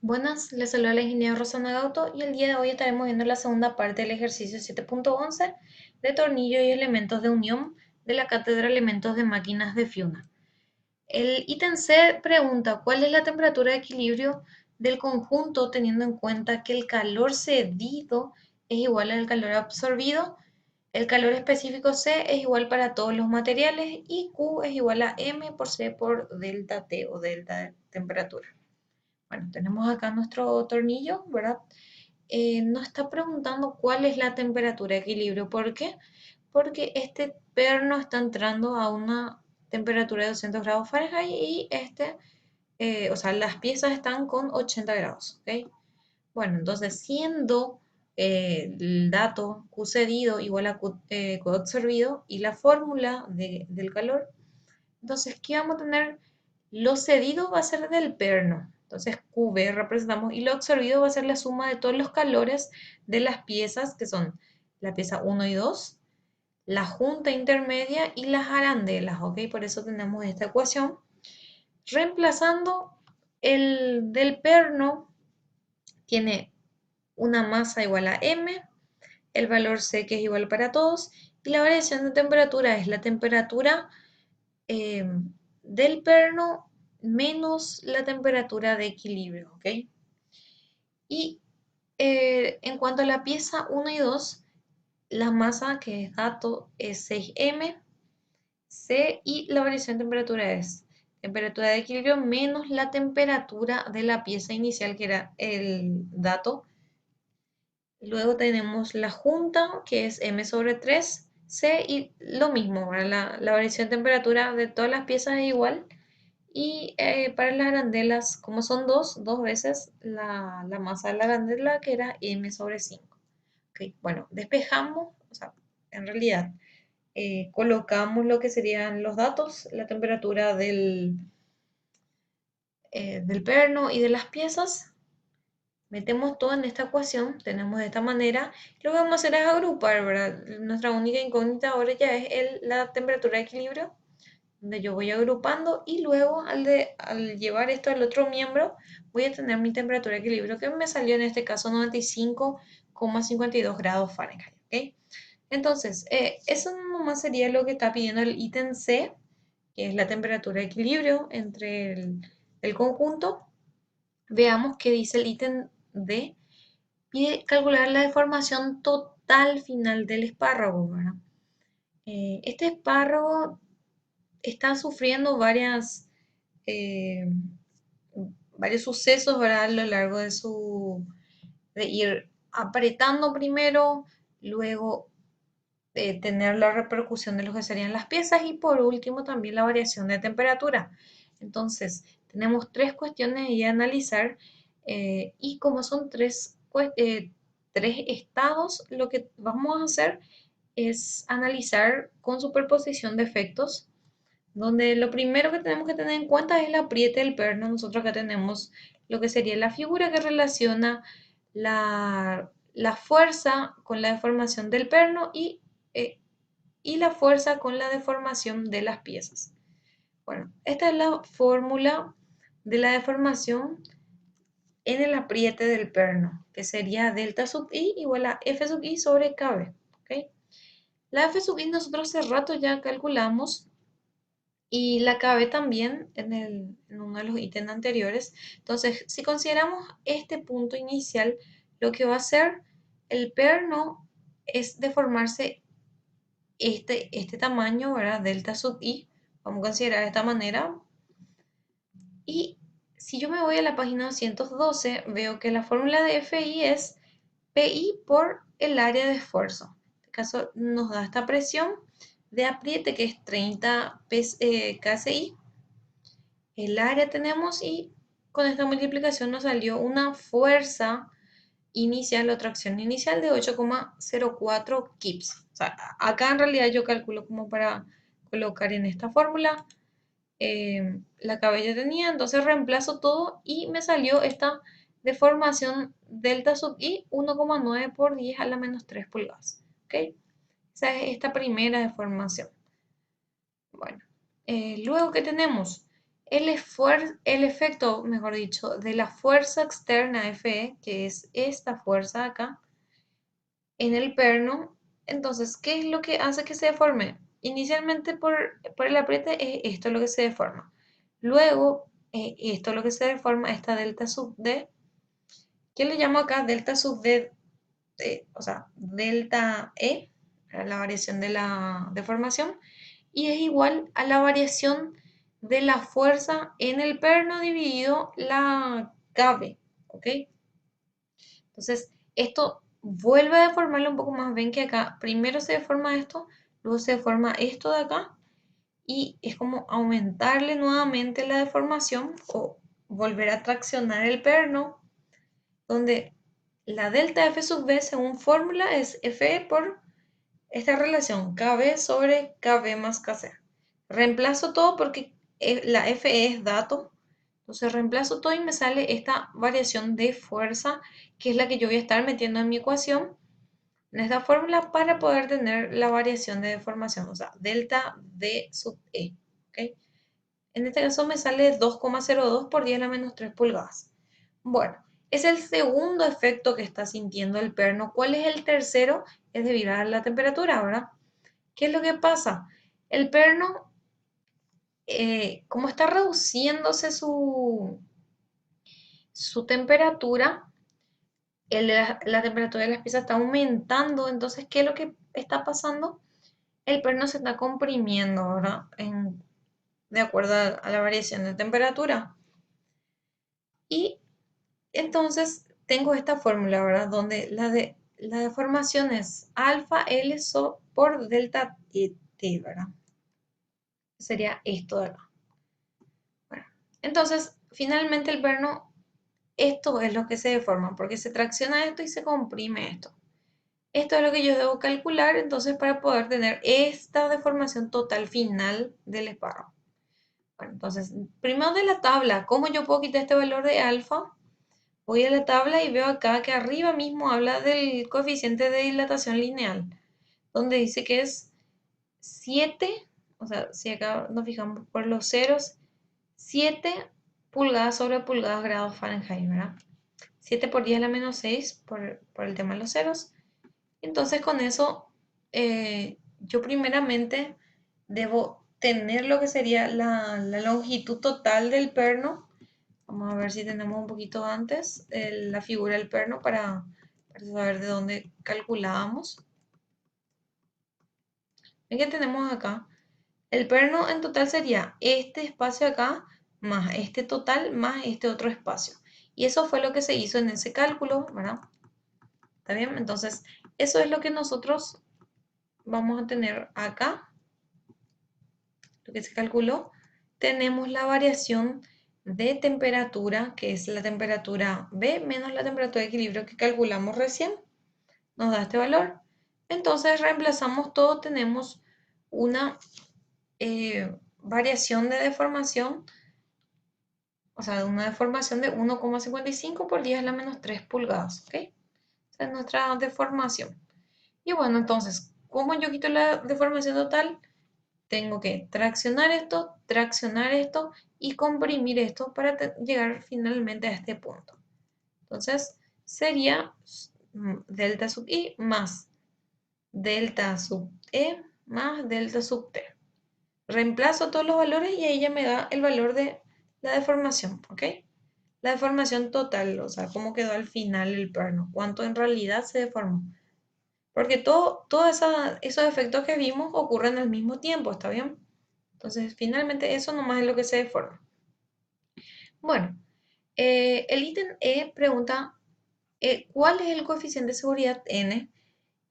Buenas, les saluda la ingeniera Rosana Gauto y el día de hoy estaremos viendo la segunda parte del ejercicio 7.11 de tornillo y elementos de unión de la cátedra Elementos de Máquinas de Fiuna. El ítem C pregunta cuál es la temperatura de equilibrio del conjunto teniendo en cuenta que el calor cedido es igual al calor absorbido, el calor específico C es igual para todos los materiales y Q es igual a M por C por delta T o delta de temperatura. Bueno, tenemos acá nuestro tornillo, ¿verdad? Nos está preguntando cuál es la temperatura de equilibrio. ¿Por qué? Porque este perno está entrando a una temperatura de 200 grados Fahrenheit y o sea, las piezas están con 80 grados, ¿ok? Bueno, entonces siendo el dato Q cedido igual a Q absorbido y la fórmula del calor, entonces, ¿qué vamos a tener? Lo cedido va a ser del perno. Entonces, QB representamos y lo absorbido va a ser la suma de todos los calores de las piezas, que son la pieza 1 y 2, la junta intermedia y las arandelas, ¿ok? Por eso tenemos esta ecuación. Reemplazando el del perno, tiene una masa igual a M, el valor C que es igual para todos, y la variación de temperatura es la temperatura eh, del perno menos la temperatura de equilibrio, ¿ok? Y en cuanto a la pieza 1 y 2, la masa que es dato es 6M, C y la variación de temperatura es temperatura de equilibrio menos la temperatura de la pieza inicial que era el dato. Luego tenemos la junta que es M sobre 3, C y lo mismo, la variación de temperatura de todas las piezas es igual. Y para las arandelas, como son dos veces la masa de la arandela, que era m sobre 5. Ok, bueno, despejamos, o sea, en realidad colocamos lo que serían los datos, la temperatura del perno y de las piezas. Metemos todo en esta ecuación, tenemos de esta manera. Lo que vamos a hacer es agrupar, ¿verdad? Nuestra única incógnita ahora ya es la temperatura de equilibrio donde yo voy agrupando y luego al llevar esto al otro miembro voy a tener mi temperatura de equilibrio que me salió en este caso 95,52 grados Fahrenheit. ¿Ok? Entonces, eso nomás sería lo que está pidiendo el ítem C, que es la temperatura de equilibrio entre el conjunto. Veamos qué dice el ítem D. Pide calcular la deformación total final del espárrago, ¿verdad? Este espárrago está sufriendo eh, varios sucesos, ¿verdad? A lo largo de ir apretando primero, luego tener la repercusión de lo que serían las piezas y por último también la variación de temperatura. Entonces, tenemos tres cuestiones y analizar y como son tres estados, lo que vamos a hacer es analizar con superposición de efectos donde lo primero que tenemos que tener en cuenta es el apriete del perno. Nosotros acá tenemos lo que sería la figura que relaciona la fuerza con la deformación del perno eh, y la fuerza con la deformación de las piezas. Bueno, esta es la fórmula de la deformación en el apriete del perno, que sería delta sub i igual a F sub i sobre KB. ¿Ok? La F sub i nosotros hace rato ya calculamos y la acabé también en uno de los ítems anteriores. Entonces, si consideramos este punto inicial, lo que va a hacer el perno es deformarse este tamaño, ¿verdad? Delta sub i, vamos a considerar de esta manera. Y si yo me voy a la página 212, veo que la fórmula de FI es PI por el área de esfuerzo. En este caso nos da esta presión de apriete que es 30 KSI. El área tenemos y con esta multiplicación nos salió una fuerza inicial o tracción inicial de 8,04 kips. O sea, acá en realidad yo calculo como para colocar en esta fórmula la cabella tenía, entonces reemplazo todo y me salió esta deformación delta sub i 1,9 por 10 a la menos 3 pulgadas. ¿Ok? Esa es esta primera deformación. Bueno, luego que tenemos el efecto, mejor dicho, de la fuerza externa Fe, que es esta fuerza acá, en el perno. Entonces, ¿qué es lo que hace que se deforme? Inicialmente por el apriete es esto lo que se deforma. Luego, esto es lo que se deforma, esta delta sub D, que le llamo acá delta sub D, o sea, delta E, la variación de la deformación, y es igual a la variación de la fuerza en el perno dividido la KB, ¿ok? Entonces, esto vuelve a deformarlo un poco más. Ven que acá primero se deforma esto, luego se deforma esto de acá, y es como aumentarle nuevamente la deformación o volver a traccionar el perno, donde la delta F sub B según fórmula es Fe por esta relación KB sobre KB más KC. Reemplazo todo porque la Fe es dato. Entonces reemplazo todo y me sale esta variación de fuerza, que es la que yo voy a estar metiendo en mi ecuación, en esta fórmula, para poder tener la variación de deformación, o sea, delta D sub E. ¿Ok? En este caso me sale 2,02 por 10 a la menos 3 pulgadas. Bueno, es el segundo efecto que está sintiendo el perno. ¿Cuál es el tercero? Es debido a la temperatura, ¿verdad? ¿Qué es lo que pasa? El perno, como está reduciéndose su temperatura, la temperatura de las piezas está aumentando. Entonces, ¿qué es lo que está pasando? El perno se está comprimiendo, ¿verdad? De acuerdo a la variación de temperatura. Y entonces tengo esta fórmula, ¿verdad? Donde la deformación es alfa L por delta T, ¿verdad? Sería esto de acá. Bueno, entonces, finalmente el perno, esto es lo que se deforma, porque se tracciona esto y se comprime esto. Esto es lo que yo debo calcular entonces para poder tener esta deformación total final del espárrago. Bueno, entonces, primero de la tabla, ¿cómo yo puedo quitar este valor de alfa? Voy a la tabla y veo acá que arriba mismo habla del coeficiente de dilatación lineal, donde dice que es 7, o sea, si acá nos fijamos por los ceros, 7 pulgadas sobre pulgadas grados Fahrenheit, ¿verdad? 7 por 10 a la menos 6 por el tema de los ceros. Entonces con eso yo primeramente debo tener lo que sería la longitud total del perno. Vamos a ver si tenemos un poquito antes la figura del perno para saber de dónde calculábamos. Ven que tenemos acá. El perno en total sería este espacio acá más este total más este otro espacio. Y eso fue lo que se hizo en ese cálculo, ¿verdad? ¿Está bien? Entonces, eso es lo que nosotros vamos a tener acá, lo que se calculó. Tenemos la variación de temperatura, que es la temperatura B menos la temperatura de equilibrio que calculamos recién. Nos da este valor. Entonces reemplazamos todo, tenemos una variación de deformación, o sea, una deformación de 1,55 por 10 a la menos 3 pulgadas, ¿ok? Esa es nuestra deformación. Y bueno, entonces, ¿cómo yo quito la deformación total? Tengo que traccionar esto y comprimir esto para llegar finalmente a este punto. Entonces, sería delta sub i más delta sub e más delta sub t. Reemplazo todos los valores y ahí ya me da el valor de la deformación, ¿ok? La deformación total, o sea, cómo quedó al final el perno, cuánto en realidad se deformó. Porque todos esos efectos que vimos ocurren al mismo tiempo, ¿está bien? Entonces, finalmente eso nomás es lo que se deforma. Bueno, el ítem E pregunta cuál es el coeficiente de seguridad n,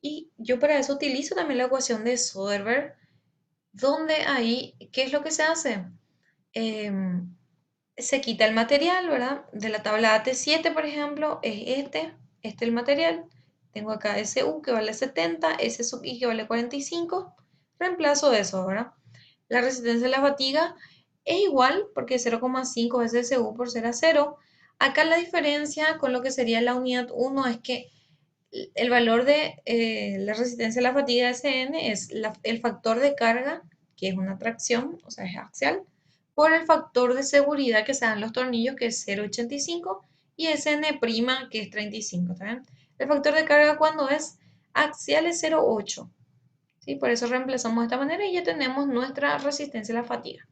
y yo para eso utilizo también la ecuación de Soderberg, donde ahí, ¿qué es lo que se hace? Se quita el material, ¿verdad? De la tabla AT7, por ejemplo, es este el material. Tengo acá SU que vale 70, S sub I que vale 45. Reemplazo eso, ¿verdad? La resistencia de la fatiga es igual porque 0,5 es SU por ser a 0. Acá la diferencia con lo que sería la unidad 1 es que el valor de la resistencia a la fatiga SN es el factor de carga, que es una tracción, o sea, es axial, por el factor de seguridad que se dan los tornillos, que es 0,85, y Sn', que es 35, ¿está bien? El factor de carga cuando es axial es 0,8, ¿sí? Por eso reemplazamos de esta manera y ya tenemos nuestra resistencia a la fatiga.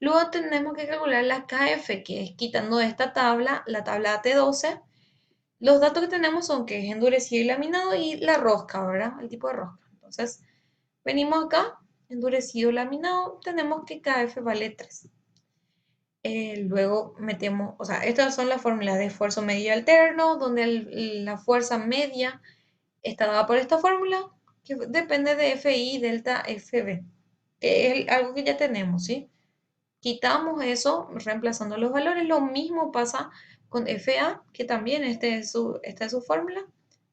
Luego tenemos que calcular la KF, que es quitando de esta tabla, la tabla T12. Los datos que tenemos son que es endurecido y laminado y la rosca, ¿verdad? El tipo de rosca. Entonces, venimos acá, endurecido, laminado, tenemos que KF vale 3. Luego metemos, o sea, estas son las fórmulas de esfuerzo medio alterno, donde la fuerza media está dada por esta fórmula, que depende de FI delta FB, que es algo que ya tenemos, ¿sí? Quitamos eso reemplazando los valores. Lo mismo pasa con FA, que también esta es su fórmula.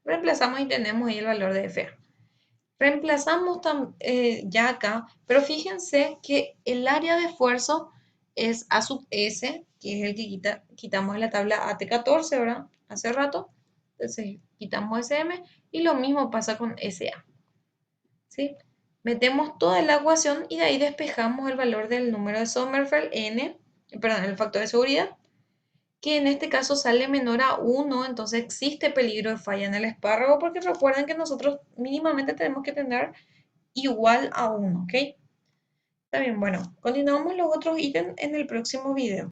Reemplazamos y tenemos ahí el valor de FA. Reemplazamos ya acá, pero fíjense que el área de esfuerzo es A sub S, que es el que quitamos de la tabla AT14, ¿verdad? Hace rato. Entonces quitamos SM y lo mismo pasa con SA, ¿sí? Metemos toda la ecuación y de ahí despejamos el valor del número de Sommerfeld n, perdón, el factor de seguridad, que en este caso sale menor a 1, entonces existe peligro de falla en el espárrago, porque recuerden que nosotros mínimamente tenemos que tener igual a 1, ¿ok? Está bien, bueno, continuamos los otros ítems en el próximo video.